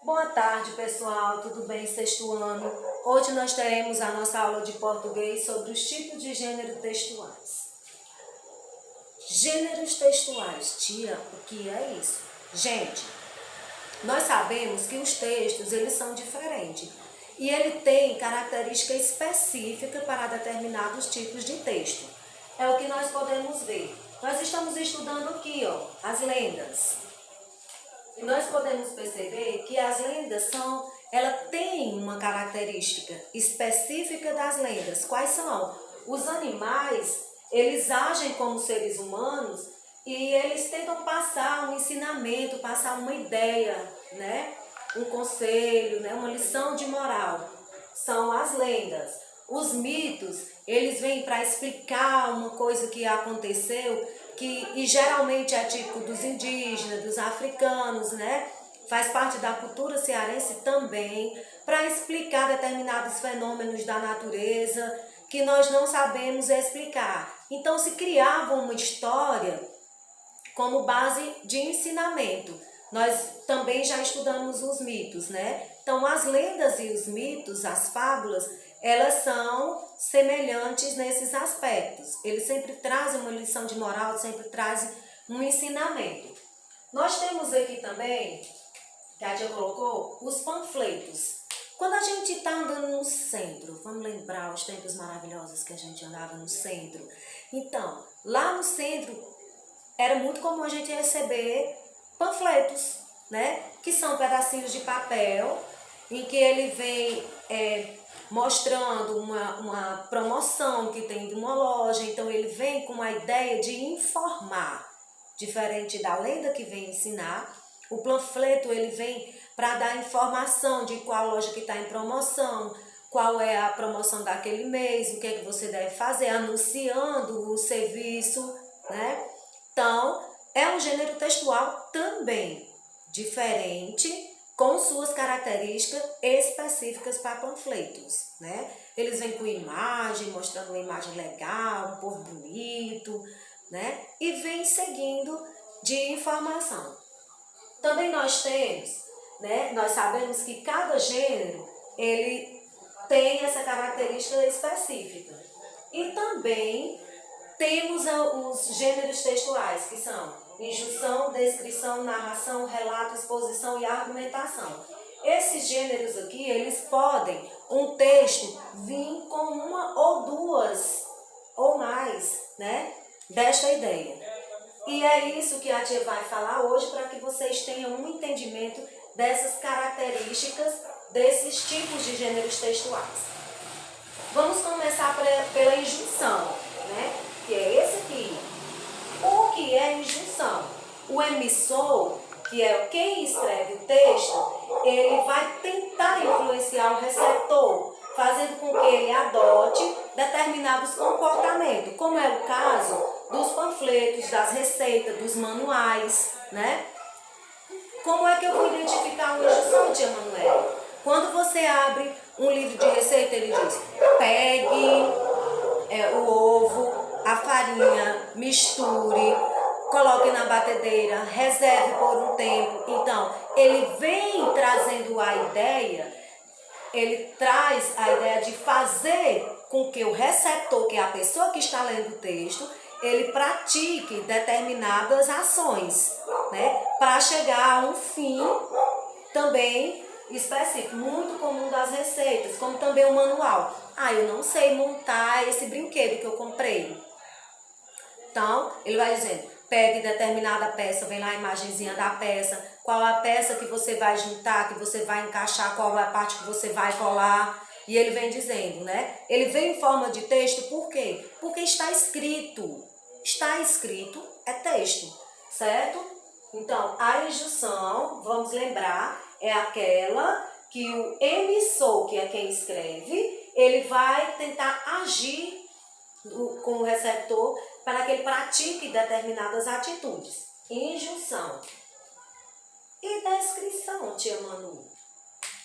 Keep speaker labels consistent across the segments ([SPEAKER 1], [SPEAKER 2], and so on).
[SPEAKER 1] Boa tarde, pessoal, tudo bem? Sexto ano. Hoje nós teremos a nossa aula de português sobre os tipos de gênero textuais. Gêneros textuais, tia, o que é isso? Gente, nós sabemos que os textos, eles são diferentes e ele tem característica específica para determinados tipos de texto. É o que nós podemos ver. Nós estamos estudando aqui, ó, as lendas. E nós podemos perceber que as lendas ela tem uma característica específica das lendas. Quais são? Os animais, eles agem como seres humanos e eles tentam passar um ensinamento, passar uma ideia, né? Um conselho, né? Uma lição de moral. São as lendas. Os mitos, eles vêm para explicar uma coisa que aconteceu, e geralmente é típico dos indígenas, dos africanos, né? Faz parte da cultura cearense também, para explicar determinados fenômenos da natureza que nós não sabemos explicar. Então se criava uma história como base de ensinamento. Nós também já estudamos os mitos, né? Então as lendas e os mitos, as fábulas, elas são semelhantes nesses aspectos. Eles sempre trazem uma lição de moral, sempre trazem um ensinamento. Nós temos aqui também, que a tia colocou, os panfletos. Quando a gente está andando no centro, vamos lembrar os tempos maravilhosos que a gente andava no centro. Então, lá no centro, era muito comum a gente receber panfletos, né? Que são pedacinhos de papel, em que ele vem mostrando uma promoção que tem de uma loja. Então ele vem com a ideia de informar, diferente da lenda que vem ensinar. O panfleto ele vem para dar informação de qual loja que está em promoção, qual é a promoção daquele mês, o que é que você deve fazer, anunciando o serviço, né? Então, é um gênero textual também diferente, com suas características específicas para panfletos, né? Eles vêm com imagem, mostrando uma imagem legal, um povo bonito, né? E vem seguindo de informação. Também nós temos, né? Nós sabemos que cada gênero, ele tem essa característica específica. E também temos os gêneros textuais, que são injunção, descrição, narração, relato, exposição e argumentação. Esses gêneros aqui, eles podem, um texto, vir com uma ou duas ou mais, né, desta ideia. E é isso que a tia vai falar hoje, para que vocês tenham um entendimento dessas características, desses tipos de gêneros textuais. Vamos começar pela injunção, né, que é esse aqui. O que é injunção? O emissor, que é quem escreve o texto, ele vai tentar influenciar o receptor, fazendo com que ele adote determinados comportamentos, como é o caso dos panfletos, das receitas, dos manuais, né? Como é que eu vou identificar uma injunção, tia Manuela? Quando você abre um livro de receita, ele diz: pegue o ovo, a farinha, misture, coloque na batedeira, reserve por um tempo. Então, ele vem trazendo a ideia, ele traz a ideia de fazer com que o receptor, que é a pessoa que está lendo o texto, ele pratique determinadas ações, né, para chegar a um fim também específico, muito comum das receitas, como também o manual. Eu não sei montar esse brinquedo que eu comprei. Então, ele vai dizendo, pegue determinada peça, vem lá a imagenzinha da peça, qual a peça que você vai juntar, que você vai encaixar, qual é a parte que você vai colar. E ele vem dizendo, né? Ele vem em forma de texto, por quê? Porque está escrito. Está escrito é texto, certo? Então, a injunção, vamos lembrar, é aquela que o emissor, que é quem escreve, ele vai tentar agir com o receptor para que ele pratique determinadas atitudes. Injunção. E descrição, tia Manu?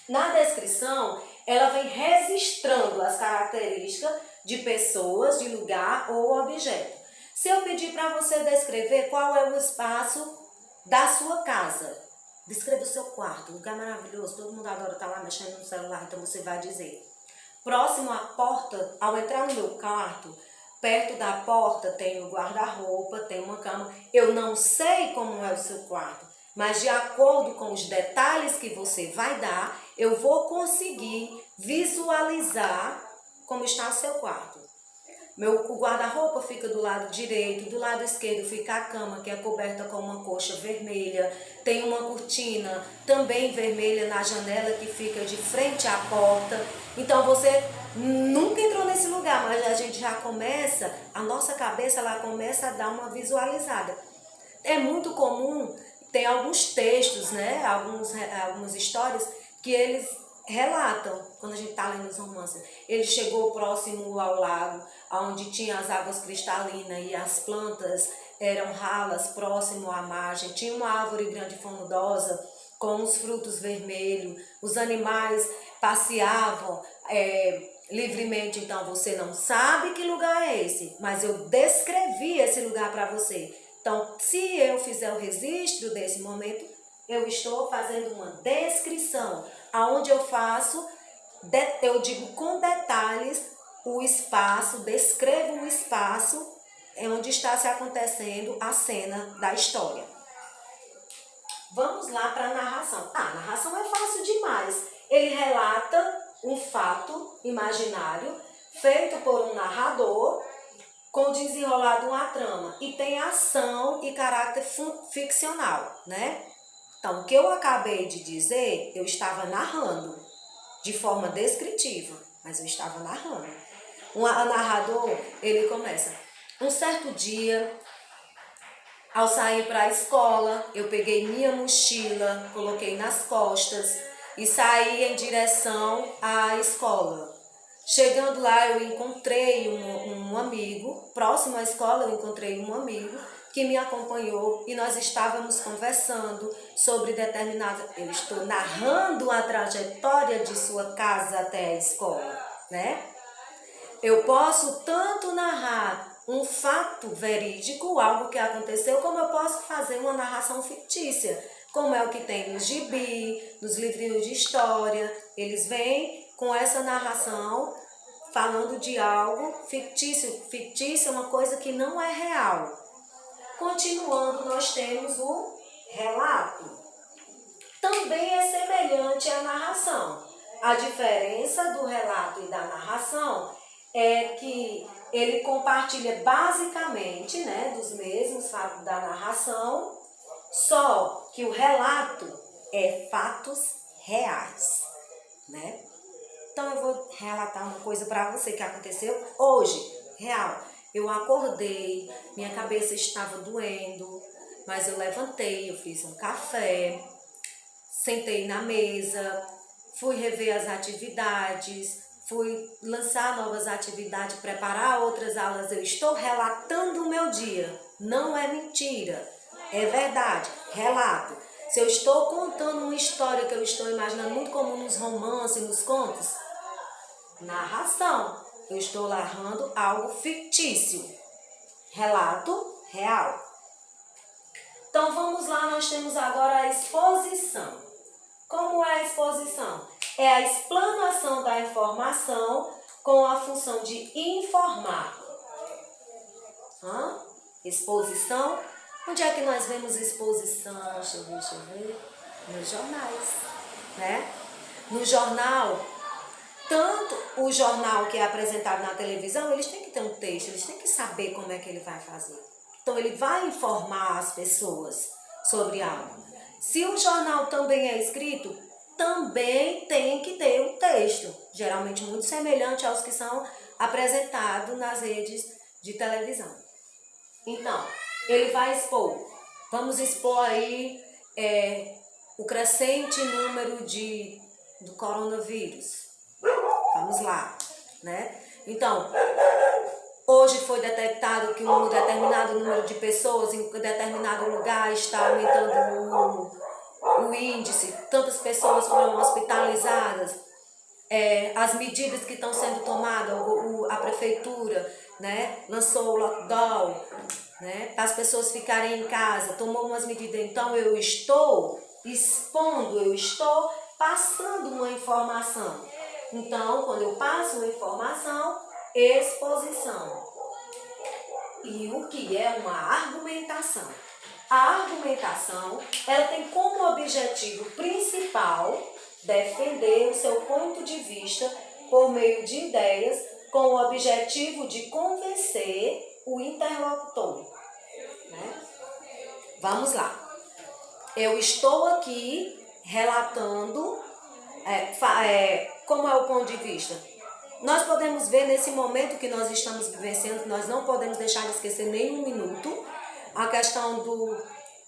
[SPEAKER 1] Na descrição, ela vem registrando as características de pessoas, de lugar ou objeto. Se eu pedir para você descrever qual é o espaço da sua casa, Descreva o seu quarto, um lugar maravilhoso, todo mundo adora estar lá mexendo no celular, então você vai dizer. Próximo à porta, ao entrar no meu quarto, perto da porta tem o guarda-roupa, tem uma cama. Eu não sei como é o seu quarto, mas de acordo com os detalhes que você vai dar, eu vou conseguir visualizar como está o seu quarto. O guarda-roupa fica do lado direito, do lado esquerdo fica a cama, que é coberta com uma coxa vermelha. Tem uma cortina também vermelha na janela que fica de frente à porta. Então você nunca entrou nesse lugar, mas a gente já começa, a nossa cabeça ela começa a dar uma visualizada. É muito comum, tem alguns textos, né, algumas histórias que eles relatam, quando a gente está lendo os romances. Ele chegou próximo ao lago, onde tinha as águas cristalinas e as plantas eram ralas, próximo à margem. Tinha uma árvore grande e frondosa com os frutos vermelhos. Os animais passeavam livremente. Então você não sabe que lugar é esse, mas eu descrevi esse lugar para você. Então, se eu fizer o registro desse momento, eu estou fazendo uma descrição, aonde eu faço, eu digo com detalhes o espaço, descrevo o espaço onde está se acontecendo a cena da história. Vamos lá para a narração. A narração é fácil demais. Ele relata um fato imaginário feito por um narrador com desenrolar de uma trama e tem ação e caráter ficcional, né? Então, o que eu acabei de dizer, eu estava narrando de forma descritiva, mas eu estava narrando. O narrador, ele começa. Um certo dia, ao sair para a escola, eu peguei minha mochila, coloquei nas costas e saí em direção à escola. Chegando lá, eu encontrei um amigo, próximo à escola, eu encontrei um amigo que me acompanhou e nós estávamos conversando sobre determinado... Eu estou narrando a trajetória de sua casa até a escola, né? Eu posso tanto narrar um fato verídico, algo que aconteceu, como eu posso fazer uma narração fictícia, como é o que tem no gibi, nos livrinhos de história. Eles vêm com essa narração falando de algo fictício. Fictício é uma coisa que não é real. Continuando, nós temos o relato. Também é semelhante à narração. A diferença do relato e da narração é que ele compartilha basicamente, né, dos mesmos fatos da narração, só que o relato é fatos reais, né? Então eu vou relatar uma coisa para você que aconteceu hoje, real. Eu acordei, minha cabeça estava doendo, mas eu levantei, eu fiz um café, sentei na mesa, fui rever as atividades, fui lançar novas atividades, preparar outras aulas. Eu estou relatando o meu dia, não é mentira, é verdade, relato. Se eu estou contando uma história que eu estou imaginando, muito comum nos romances, nos contos, narração. Eu estou narrando algo fictício. Relato real. Então vamos lá, nós temos agora a exposição. Como é a exposição? É a explanação da informação com a função de informar. Exposição. Onde é que nós vemos exposição? Deixa eu ver. Nos jornais, né? No jornal, tanto o jornal que é apresentado na televisão, eles têm que ter um texto, eles têm que saber como é que ele vai fazer. Então, ele vai informar as pessoas sobre algo. Se o jornal também é escrito, também tem que ter um texto, geralmente muito semelhante aos que são apresentados nas redes de televisão. Então, ele vai expor, vamos expor aí o crescente número do coronavírus. Vamos lá, né? Então, hoje foi detectado que um determinado número de pessoas em determinado lugar está aumentando o índice, tantas pessoas foram hospitalizadas, as medidas que estão sendo tomadas, a prefeitura, né, lançou o lockdown, né, para as pessoas ficarem em casa, tomou umas medidas. Então eu estou Expondo, eu estou passando uma informação. Então, quando eu passo uma informação, exposição. E o que é uma argumentação? A argumentação, ela tem como objetivo principal defender o seu ponto de vista por meio de ideias com o objetivo de convencer o interlocutor. Né? Vamos lá. Eu estou aqui relatando como é o ponto de vista. Nós podemos ver nesse momento que nós estamos vivenciando, nós não podemos deixar de esquecer nem um minuto a questão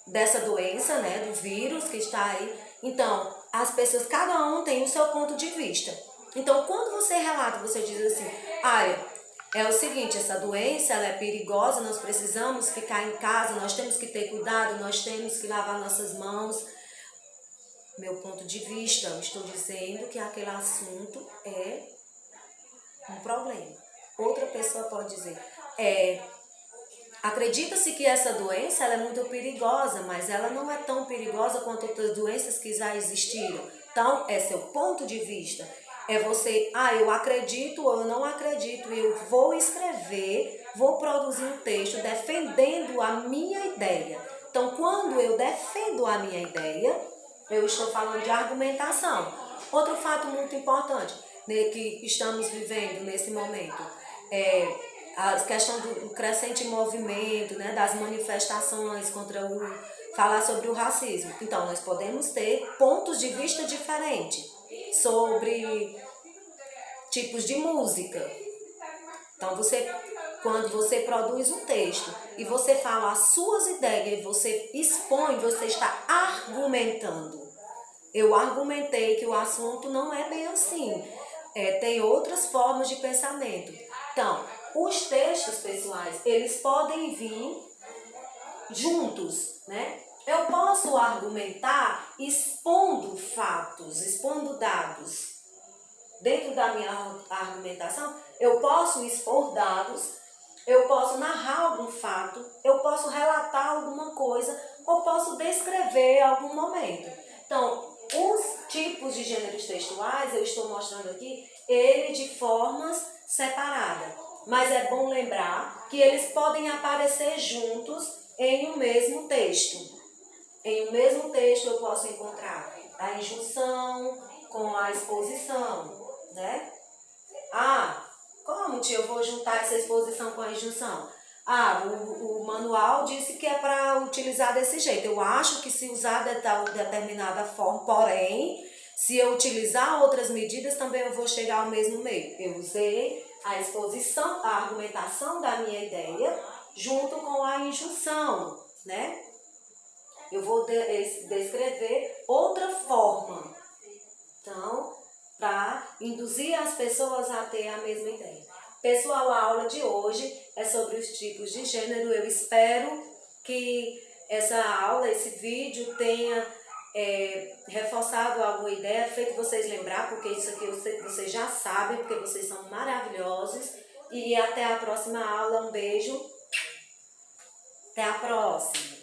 [SPEAKER 1] dessa doença, né, do vírus que está aí. Então, as pessoas, cada um tem o seu ponto de vista. Então, quando você relata, você diz assim, é o seguinte, essa doença ela é perigosa, nós precisamos ficar em casa, nós temos que ter cuidado, nós temos que lavar nossas mãos. Meu ponto de vista, eu estou dizendo que aquele assunto é um problema. Outra pessoa pode dizer, acredita-se que essa doença ela é muito perigosa, mas ela não é tão perigosa quanto outras doenças que já existiram. Então, é seu ponto de vista. É você, eu acredito ou eu não acredito, e eu vou escrever, vou produzir um texto defendendo a minha ideia. Então, quando eu defendo a minha ideia, eu estou falando de argumentação. Outro fato muito importante, né, que estamos vivendo nesse momento, a questão do crescente movimento, né, das manifestações contra falar sobre o racismo. Então, nós podemos ter pontos de vista diferentes sobre tipos de música. Então, quando você produz um texto e você fala as suas ideias e você expõe, você está argumentando. Eu argumentei que o assunto não é bem assim. Tem outras formas de pensamento. Então, os textos pessoais, eles podem vir juntos, né? Eu posso argumentar expondo fatos, expondo dados. Dentro da minha argumentação, eu posso expor dados, eu posso narrar algum fato, eu posso relatar alguma coisa, ou posso descrever algum momento. Então, os tipos de gêneros textuais, eu estou mostrando aqui, ele de formas separadas. Mas é bom lembrar que eles podem aparecer juntos em um mesmo texto. Em um mesmo texto eu posso encontrar a injunção com a exposição, né? Como, tia, eu vou juntar essa exposição com a injunção? O manual disse que é para utilizar desse jeito. Eu acho que se usar de tal determinada forma, porém, se eu utilizar outras medidas, também eu vou chegar ao mesmo meio. Eu usei a exposição, a argumentação da minha ideia, junto com a injunção, né? Eu vou descrever outra forma. Então, para induzir as pessoas a ter a mesma ideia. Pessoal, a aula de hoje é sobre os tipos de gênero. Eu espero que essa aula, esse vídeo tenha reforçado alguma ideia, feito vocês lembrar, porque isso aqui eu sei que vocês já sabem, porque vocês são maravilhosos. E até a próxima aula. Um beijo. Até a próxima.